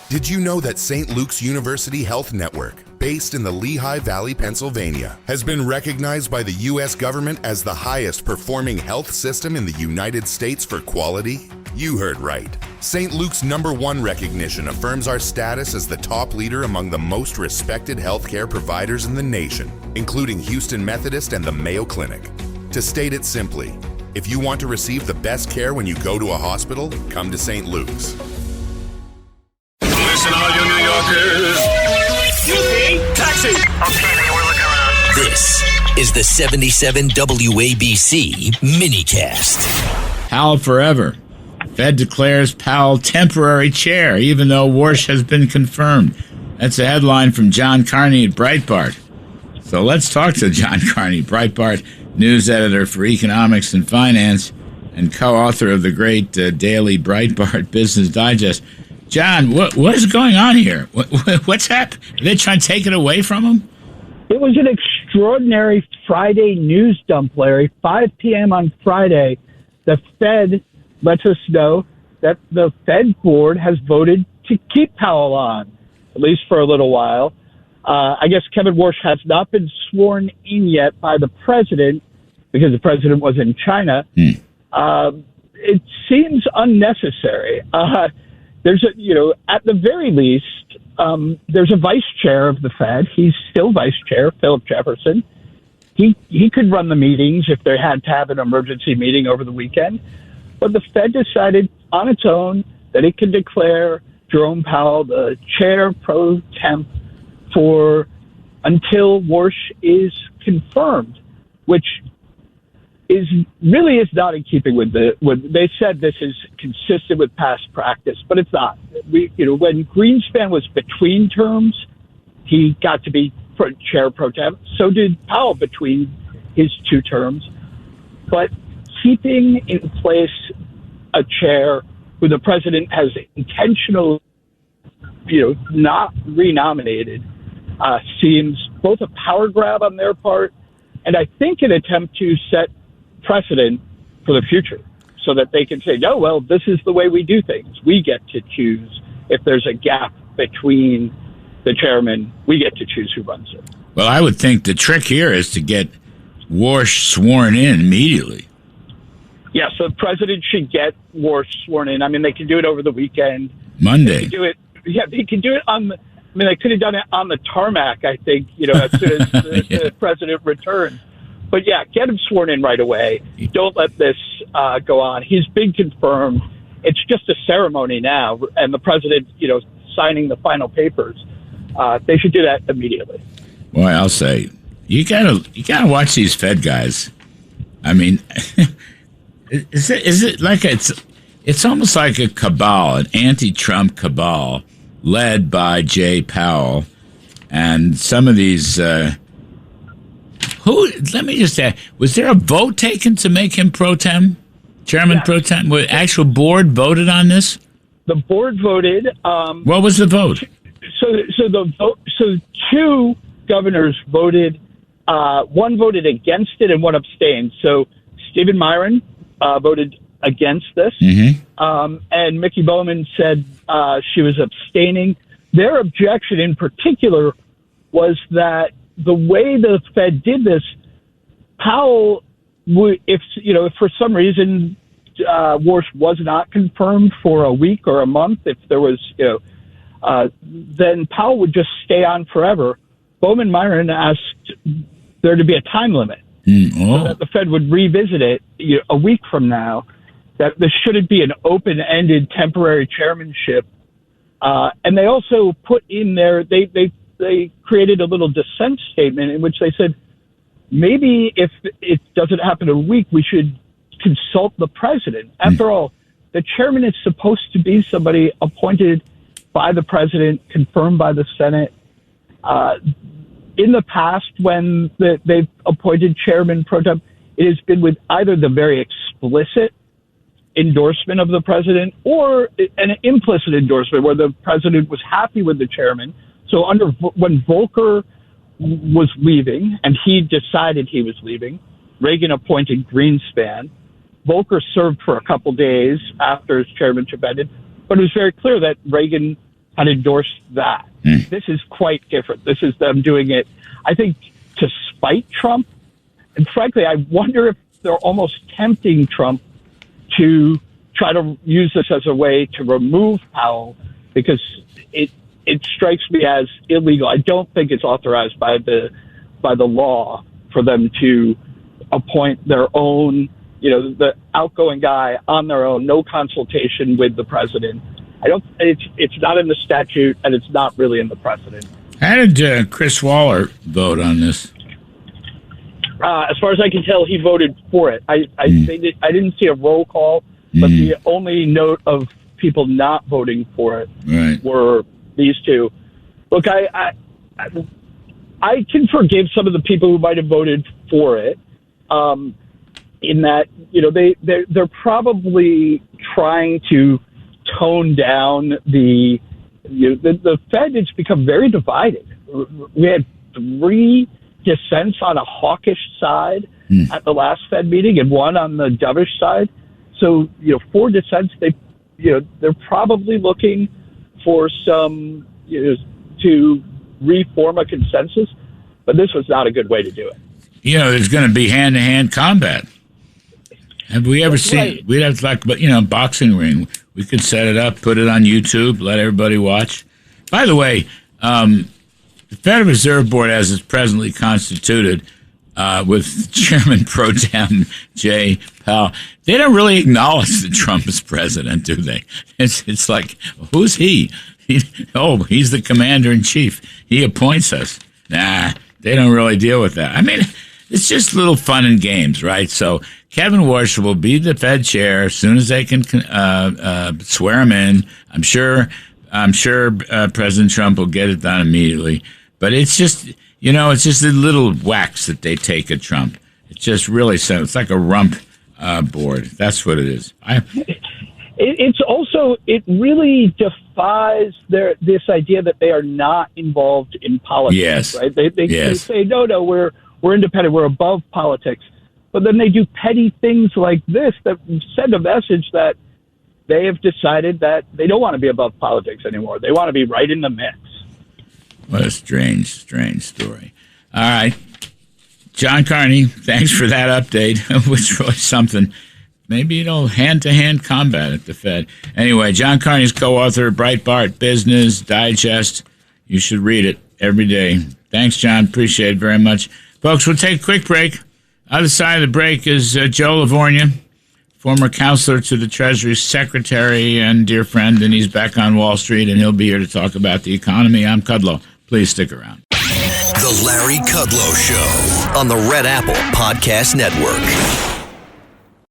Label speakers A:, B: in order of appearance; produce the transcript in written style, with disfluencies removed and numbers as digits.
A: Did you know that St. Luke's University Health Network, based in the Lehigh Valley, Pennsylvania, has been recognized by the U.S. government as the highest performing health system in the United States for quality? You heard right. St. Luke's #1 recognition affirms our status as the top leader among the most respected healthcare providers in the nation, including Houston Methodist and the Mayo Clinic. To state it simply, if you want to receive the best care when you go to a hospital, come to St. Luke's.
B: Listen, all you New Yorkers. Taxi!
C: Okay, man, we're looking around.
D: This is the 77 WABC minicast.
E: Powell forever. Fed declares Powell temporary chair, even though Warsh has been confirmed. That's a headline from John Carney at Breitbart. So let's talk to John Carney, Breitbart news editor for economics and finance and co-author of the great daily Breitbart Business Digest. John, what is going on here? What's happened? Are they trying to take it away from him?
F: It was an extraordinary Friday news dump, Larry. 5 p.m. on Friday, the Fed lets us know that the Fed board has voted to keep Powell on, at least for a little while. I guess Kevin Warsh has not been sworn in yet by the president because the president was in China. It seems unnecessary. There's at the very least, there's a vice chair of the Fed. He's still vice chair, Philip Jefferson. He could run the meetings if they had to have an emergency meeting over the weekend. But the Fed decided on its own that it could declare Jerome Powell the chair pro temp until Warsh is confirmed, which really is not in keeping with they said this is consistent with past practice, but it's not. When Greenspan was between terms, he got to be chair pro temp. So did Powell between his two terms. But keeping in place a chair who the president has intentionally, not renominated, seems both a power grab on their part and I think an attempt to set precedent for the future so that they can say, no, well, this is the way we do things. We get to choose if there's a gap between the chairman. We get to choose who runs it.
E: Well, I would think the trick here is to get Warsh sworn in immediately.
F: Yeah, so the president should get Warsh sworn in. I mean, they can do it over the weekend.
E: Monday.
F: They can do it. Yeah, they can do it they could have done it on the tarmac, I think, as soon as the president returns. But yeah, get him sworn in right away. Don't let this go on. He's been confirmed. It's just a ceremony now, and the president, signing the final papers. They should do that immediately.
E: Boy, I'll say you gotta watch these Fed guys. I mean, is it like it's almost like a cabal, an anti-Trump cabal led by Jay Powell, and some of these. Let me just ask, was there a vote taken to make him chairman pro tem? Was actual board voted on this?
F: The board voted.
E: What was the vote?
F: So two governors voted. One voted against it and one abstained. So Stephen Myron voted against this, and Mickey Bowman said she was abstaining. Their objection in particular was that the way the Fed did this, Powell, if for some reason Warsh was not confirmed for a week or a month, if there was, then Powell would just stay on forever. Bowman Myron asked there to be a time limit so that the Fed would revisit it a week from now, that this shouldn't be an open-ended temporary chairmanship. And they also put in there, they created a little dissent statement in which they said, maybe if it doesn't happen in a week, we should consult the president. After all, the chairman is supposed to be somebody appointed by the president, confirmed by the Senate. In the past, when they've appointed chairman pro tem, it has been with either the very explicit endorsement of the president or an implicit endorsement where the president was happy with the chairman. So when Volcker was leaving, and he decided he was leaving, Reagan appointed Greenspan. Volcker served for a couple days after his chairmanship ended, but it was very clear that Reagan had endorsed that. This is quite different. This is them doing it, I think, to spite Trump. And frankly, I wonder if they're almost tempting Trump to try to use this as a way to remove Powell, because it strikes me as illegal. I don't think it's authorized by the law for them to appoint their own, the outgoing guy on their own, no consultation with the president. It's not in the statute, and it's not really in the precedent.
E: How did Chris Waller vote on this?
F: As far as I can tell, he voted for it. I didn't see a roll call, but the only note of people not voting for it were these two. Look, I can forgive some of the people who might have voted for it, in that they're probably trying to tone down the Fed has become very divided. We had 3 dissents on a hawkish side at the last Fed meeting and 1 on the dovish side. So 4 dissents. They're probably looking for some to reform a consensus, but this was not a good way to do it.
E: There's going to be hand-to-hand combat. Have we ever seen? Right. We'd have boxing ring. We could set it up, put it on YouTube, let everybody watch. By the way, the Federal Reserve Board, as it's presently constituted, with Chairman Pro Tem Jay Powell, they don't really acknowledge that Trump is president, do they? It's like, who's he? He's the commander-in-chief. He appoints us. Nah, they don't really deal with that. I mean, it's just little fun and games, right? So Kevin Warsh will be the Fed chair as soon as they can swear him in. I'm sure President Trump will get it done immediately. But it's just, it's just a little whacks that they take at Trump. It's just really so. It's like a rump board. That's what it is.
F: It's also, it really defies this idea that they are not involved in politics.
E: Yes.
F: Right? They say, no, we're independent. We're above politics. But then they do petty things like this that send a message that they have decided that they don't want to be above politics anymore. They want to be right in the mix.
E: What a strange story. All right. John Carney, thanks for that update. It was really something. Maybe, hand-to-hand combat at the Fed. Anyway, John Carney's co-author of Breitbart Business Digest. You should read it every day. Thanks, John. Appreciate it very much. Folks, we'll take a quick break. Other side of the break is Joe Livornia, former counselor to the Treasury Secretary and dear friend, and he's back on Wall Street, and he'll be here to talk about the economy. I'm Kudlow. Please stick around.
D: The Larry Kudlow Show on the Red Apple Podcast Network.